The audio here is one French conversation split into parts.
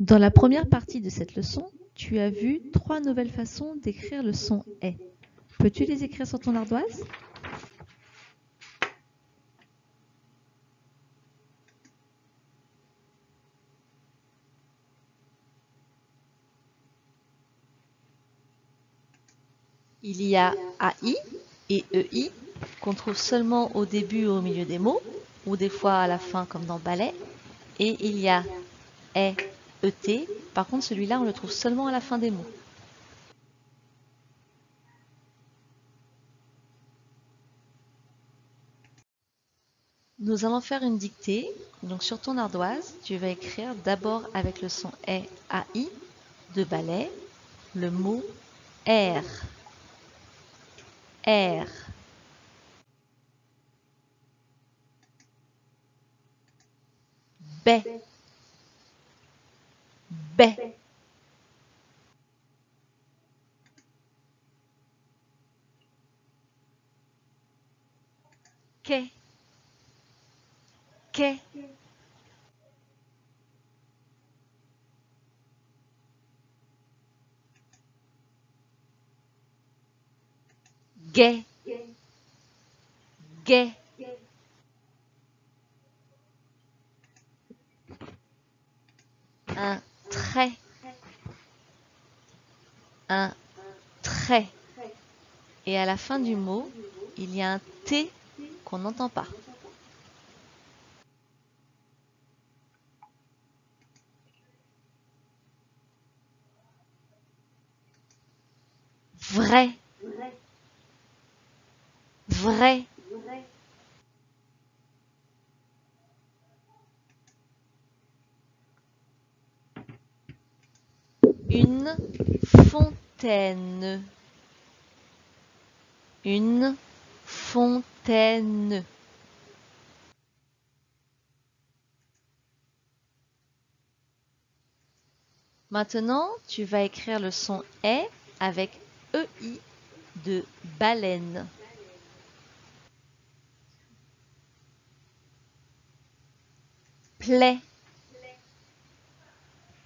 Dans la première partie de cette leçon, tu as vu 3 nouvelles façons d'écrire le son « est ». Peux-tu les écrire sur ton ardoise ? Il y a AI et EI qu'on trouve seulement au début ou au milieu des mots, ou des fois à la fin comme dans ballet. Et il y a ET, par contre celui-là on le trouve seulement à la fin des mots. Nous allons faire une dictée. Donc sur ton ardoise, tu vas écrire d'abord avec le son AI de ballet le mot R. R. B. B. Quai. Quai. Gai. Gai. Un trait. Un trait. Et à la fin du mot, il y a un T qu'on n'entend pas. Vrai. Vrai. Une fontaine. Une fontaine. Maintenant, tu vas écrire le son « est » avec EI de baleine. Plaie.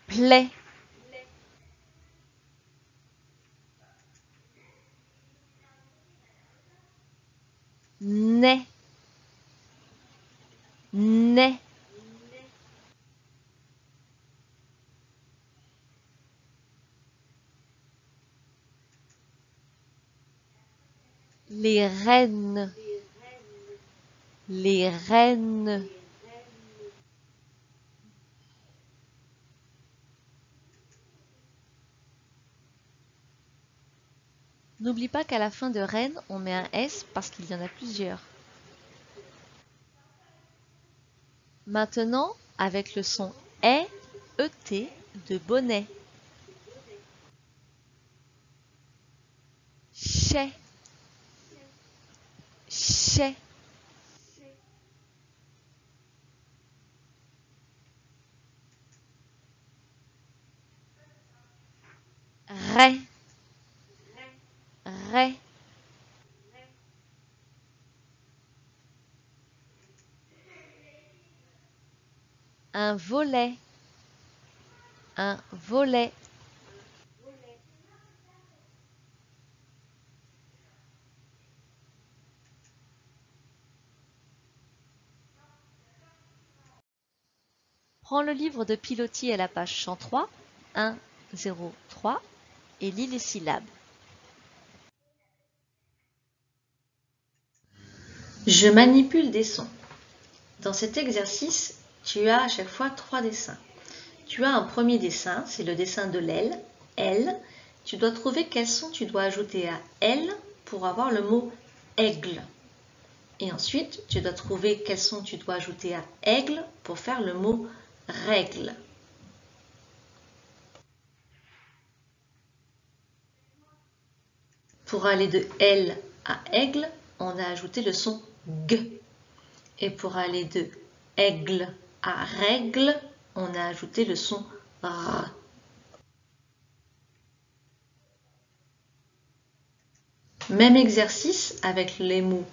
Plaie. Nez. Nez. Les reines. Les reines. N'oublie pas qu'à la fin de reine, on met un S parce qu'il y en a plusieurs. Maintenant, avec le son ET de bonnet. Chais. Chais. Ray. Ray. Un volet. Un volet. Prends le livre de Piloty à la page 103, 1, 0, 3 et lis les syllabes. Je manipule des sons. Dans cet exercice, tu as à chaque fois 3 dessins. Tu as un premier dessin, c'est le dessin de l'aile, L. Tu dois trouver quel son tu dois ajouter à L pour avoir le mot aigle. Et ensuite, tu dois trouver quel son tu dois ajouter à aigle pour faire le mot règle. Pour aller de L à aigle, on a ajouté le son G. Et pour aller de aigle à règle, on a ajouté le son R. Même exercice avec les mots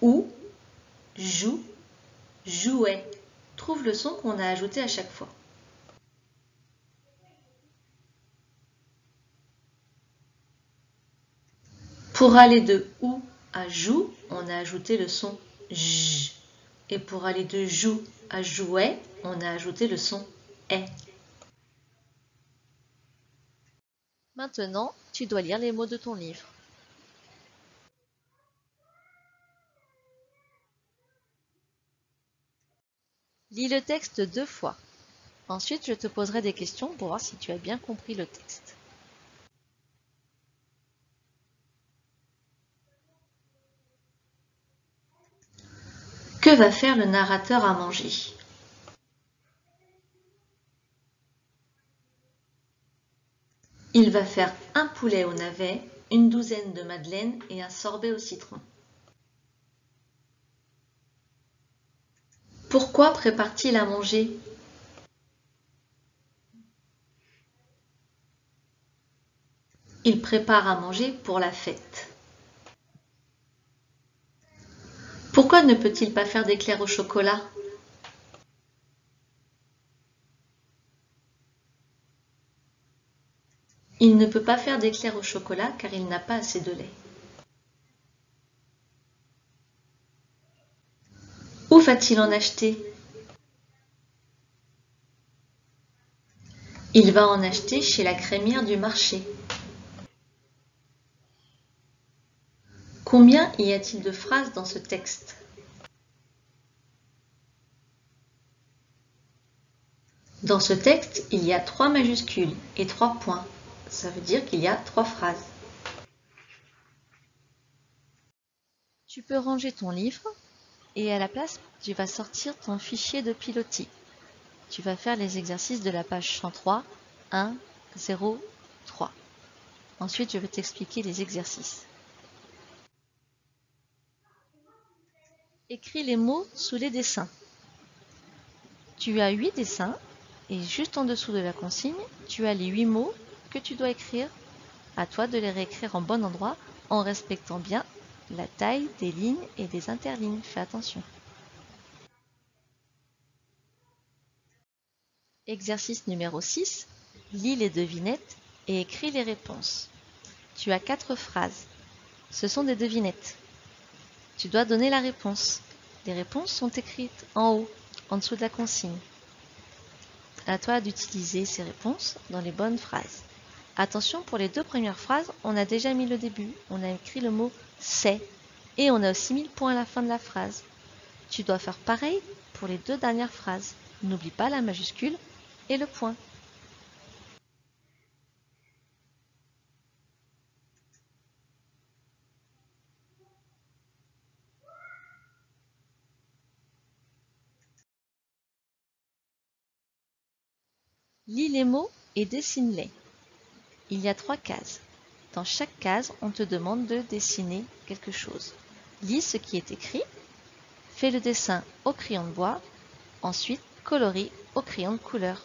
ou, joue, jouet. Trouve le son qu'on a ajouté à chaque fois. Pour aller de ou à joue, on a ajouté le son j. Et pour aller de joue à jouet, on a ajouté le son est. Maintenant, tu dois lire les mots de ton livre. Lis le texte 2 fois. Ensuite, je te poserai des questions pour voir si tu as bien compris le texte. Que va faire le narrateur à manger? Il va faire un poulet au navet, une douzaine de madeleines et un sorbet au citron. Pourquoi prépare-t-il à manger? Il prépare à manger pour la fête. Pourquoi ne peut-il pas faire d'éclairs au chocolat? Il ne peut pas faire d'éclairs au chocolat car il n'a pas assez de lait. Où va-t-il en acheter? Il va en acheter chez la crémière du marché. Combien y a-t-il de phrases dans ce texte? Dans ce texte, il y a 3 majuscules et 3 points. Ça veut dire qu'il y a 3 phrases. Tu peux ranger ton livre et à la place, tu vas sortir ton fichier de pilotis. Tu vas faire les exercices de la page 103, 1, 0, 3. Ensuite, je vais t'expliquer les exercices. Écris les mots sous les dessins. Tu as 8 dessins et juste en dessous de la consigne, tu as les 8 mots que tu dois écrire. À toi de les réécrire en bon endroit en respectant bien la taille des lignes et des interlignes. Fais attention. Exercice numéro 6. Lis les devinettes et écris les réponses. Tu as 4 phrases. Ce sont des devinettes. Tu dois donner la réponse. Les réponses sont écrites en haut, en dessous de la consigne. À toi d'utiliser ces réponses dans les bonnes phrases. Attention, pour les 2 premières phrases, on a déjà mis le début. On a écrit le mot « c'est » et on a aussi mis le point à la fin de la phrase. Tu dois faire pareil pour les 2 dernières phrases. N'oublie pas la majuscule et le point. Lis les mots et dessine-les. Il y a 3 cases. Dans chaque case, on te demande de dessiner quelque chose. Lis ce qui est écrit, fais le dessin au crayon de bois, ensuite colorie au crayon de couleur.